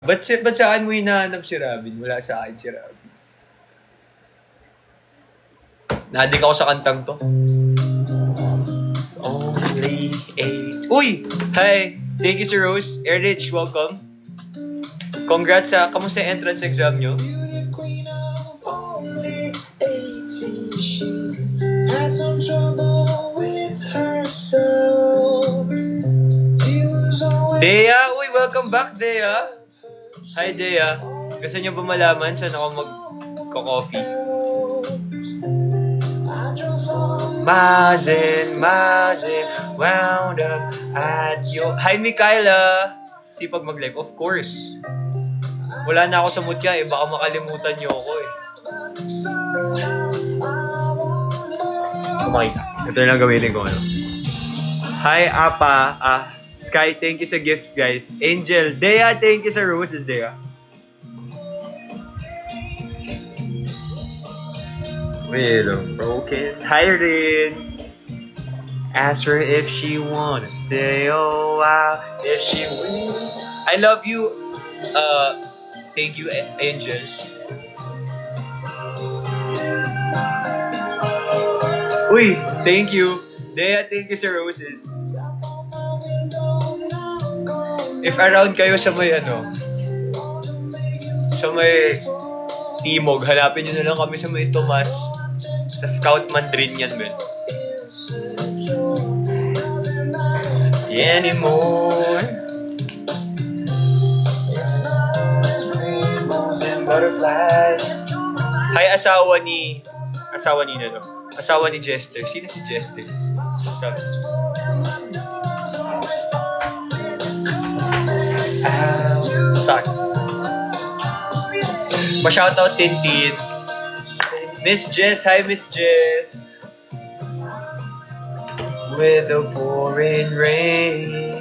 Ba't saan mo hinahanap si Robin? Wala sa akin si Robin. Nadik ako sa kantang to. Only 8. Uy! Hi! Thank you, Sir Rose. Erich, welcome. Congrats sa kamusta entrance exam nyo? Dea! Uy, welcome back, Dea! Hi, Dea. Gusto niyo ba malaman saan ako mag-coffee? Mazen, wound up at you. Hi, Mikaela! Sipag mag-live, of course. Wala na ako sa mood ka eh, baka makalimutan niyo ako eh. Kumakita. Ito yung lang gamitin ko ano. Hi, Apa. Sky, thank you sa gifts, guys. Angel, Dea, thank you sa roses, Dea. With a broken. Hi, Rin. Ask her if she wanna stay a while. If she will. I love you. Thank you, Angel. Uy, thank you. Dea, thank you sa roses. If around kayo sa may sa may Timog, hanapin nyo na lang kami sa may Tomas. Sa Scout Mandrin yan, man. Anymore. Rainbows and butterflies. Hi, asawa ni Jester. Sino si Jester? Subs. Sucks. Pa-shoutout Tintin. Miss Jess. Hi, Miss Jess. With the pouring rain.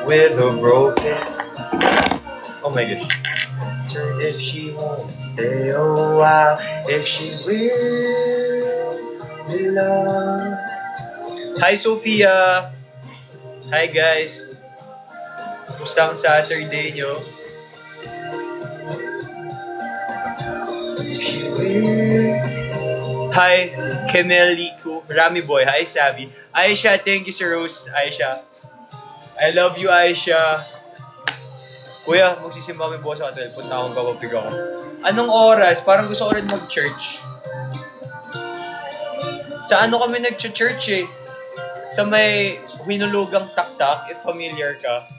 With a broken. Oh my gosh. If she won't stay a while. If she will belong. Hi, Sophia. Hi, guys. Kumusta ang Saturday nyo? Hi, Kemeliku. Rami Boy. Hi, Savvy. Aisha, thank you, Sir Rose. Aisha. I love you, Aisha. Kuya, magsisimba kami bukas sa hotel. Punta akong kapapig ako. Anong oras? Parang gusto ko rin mag-church. Sa ano kami nag-church eh? Sa may Hinulugang Taktak, if familiar ka.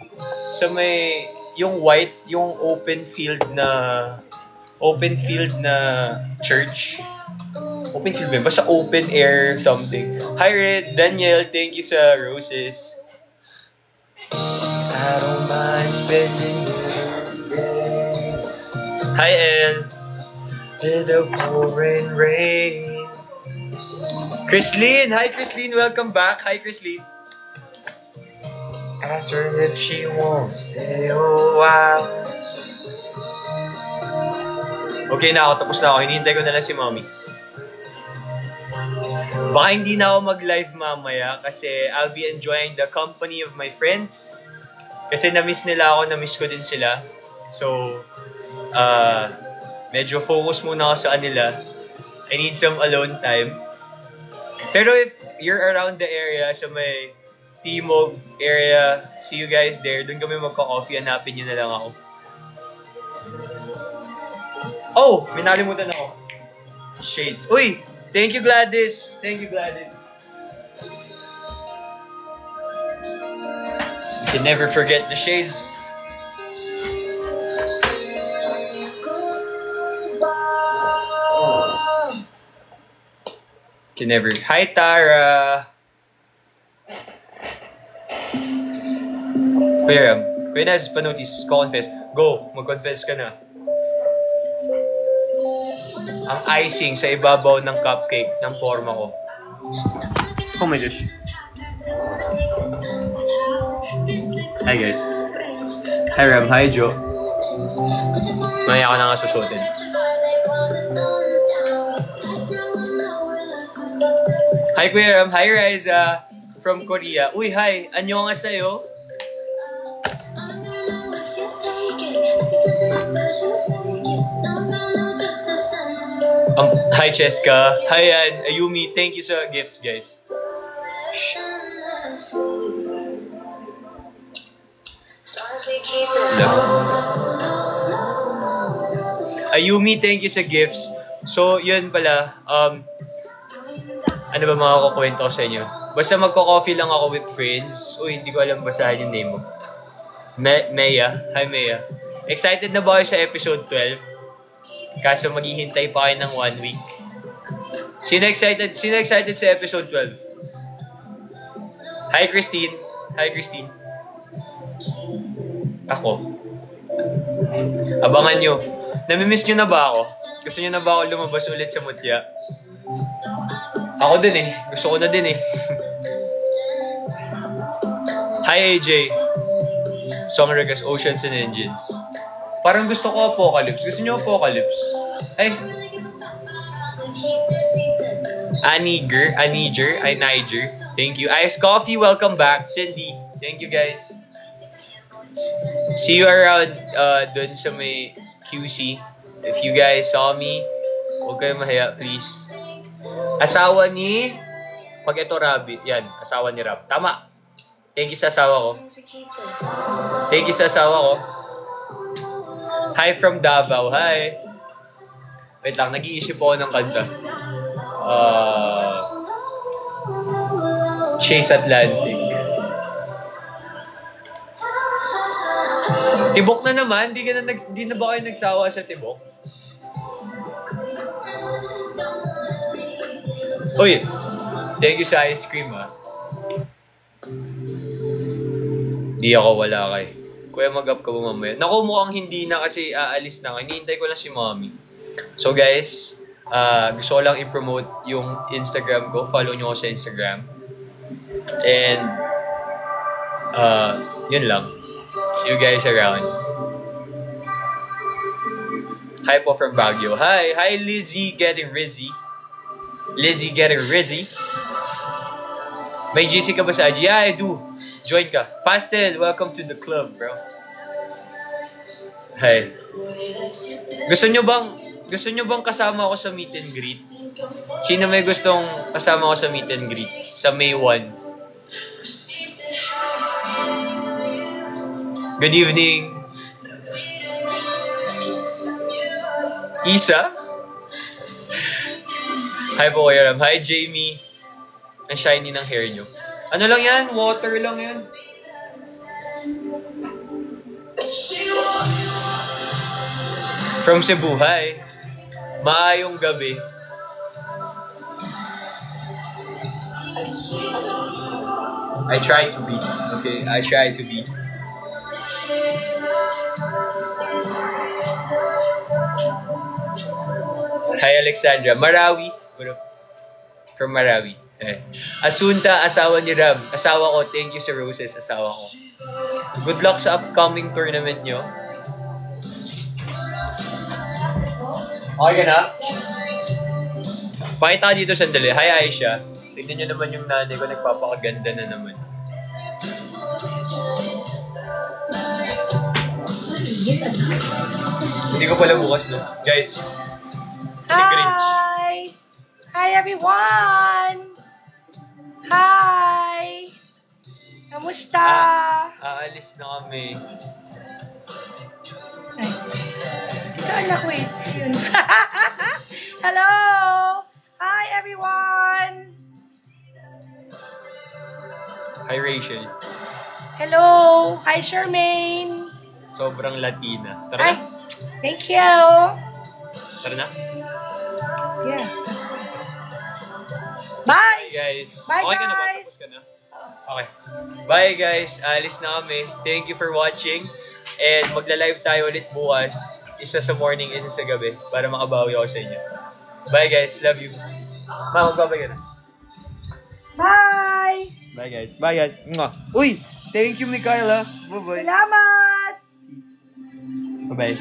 Sa may, yung white, yung open field na church. Open field ba? Basta open air something. Hi Red, Daniel, thank you sa roses. I don't mind spending the day. Hi El. In the pouring rain. Chrislene, hi Chrislene, welcome back. Hi Chrislene. Ask her if she won't stay a while. Okay na ako, tapos na ako. Hinihintay ko na lang si Mommy. Baka hindi na ako mag-live mamaya kasi I'll be enjoying the company of my friends. Kasi na-miss nila ako, na-miss ko din sila. So, medyo focus muna ako sa kanila. I need some alone time. Pero if you're around the area, sa may Timog area, see you guys there. Doon kami magka-coffee, hanapin nyo na lang ako. Oh! May nalimutan ako. Shades. Uy! Thank you, Gladys. Thank you, Gladys. You can never forget the shades. You can never... Hi, Tara! Kuya Naz, pa-notice. Confess. Go! Mag-confess ka na. Ang icing sa ibabaw ng cupcake ng forma ko. Oh my gosh. Hi guys. Hi Ram. Hi Joe. Maya ako na nga susutin. Hi Kuya Ram. Hi Riza. From Korea. Uy, hi. Annyeonghaseyo. Hi, Cheska. Hi, Ayumi. Thank you sa gifts, guys. Ayumi, thank you sa gifts. So, yun pala. Ano ba mga kukwento ko sa inyo? Basta magko-coffee lang ako with friends. Uy, hindi ko alam basahin yung name mo. Mea. Hi, Mea. Excited na ba kayo sa episode 12? Kaso maghihintay pa kayo ng 1 week. Sino excited sa episode 12? Hi, Christine. Hi, Christine. Ako. Abangan nyo. Namimiss nyo na ba ako? Gusto nyo na ba ako lumabas ulit sa Mutya? Ako din eh. Gusto ko na din eh. Hi, AJ. Song request, Oceans and Engines. Parang gusto ko Apocalypse. Gusto nyo Apocalypse? Ay. Niger. Thank you. Ice Coffee, welcome back. Cindy, thank you guys. See you around dun sa may QC. If you guys saw me, huwag kayo mahiya, please. Asawa ni... Pag ito Rabbit, yan. Asawa ni Rab. Tama. Thank you sa asawa ko. Thank you sa asawa ko. Hi from Davao. Hi. Wait lang, nag-iisip ako ng kanta. Chase Atlantic. Tibok na naman? Di na ba kayo nagsawa sa Tibok? Uy, thank you sa ice cream ha. Di ako wala kay. Kuya, mag-up ka ba mamaya? Naku, mukhang hindi na kasi aalis na. Hinihintay ko lang si mommy. So guys, gusto ko lang i-promote yung Instagram ko. Follow nyo ako sa Instagram. And, yun lang. See you guys around. Hi po from Baguio. Hi! Hi, Lizzie getting rizzy. Lizzie getting rizzy. May GC ka ba sa IG? Yeah, I do. Join ka. Pastel, welcome to the club, bro. Hi. Gusto nyo bang kasama ako sa meet and greet? Sino may gustong kasama ako sa meet and greet? Sa May 1. Good evening. Isa? Hi po, Kuya Ram. Hi, Jamie. Ang shiny ng hair nyo. Ano lang yan? Water lang yan. From Cebu, hi. Maayong gabi. I try to be. Okay, I try to be. Hi, Alexandra. Marawi. From Marawi. Eh. Asunta, asawa ni Ram. Asawa ko, thank you sa roses, asawa ko. Good luck sa upcoming tournament nyo. Okay na? Pakita ka dito sandali. Hi, Aisha. Tignan nyo naman yung nanay ko, nagpapakaganda na naman. Hindi ko pala bukas, no? Guys, si Grinch. Hi, everyone! Hi! Kamusta? Aalis na kami. Ay. Anak, wait. Yun. Hello! Hi, everyone! Hi, Rachel. Hello! Hi, Charmaine! Sobrang Latina. Tara Hi! na? Thank you! Tara na? Yeah. Bye! Bye, guys. Bye, Okay ka na ba? guys. Tapos ka na? Okay. Bye, guys. Alis na kami. Thank you for watching. And magla-live tayo ulit bukas. Isa sa morning, isa sa gabi. Para makabawi ako sa inyo. Bye, guys. Love you. Ma, magbabay ka na. Bye! Bye, guys. Bye, guys. Mwah. Uy! Thank you, Mikaela. Bye-bye. Salamat! Bye-bye.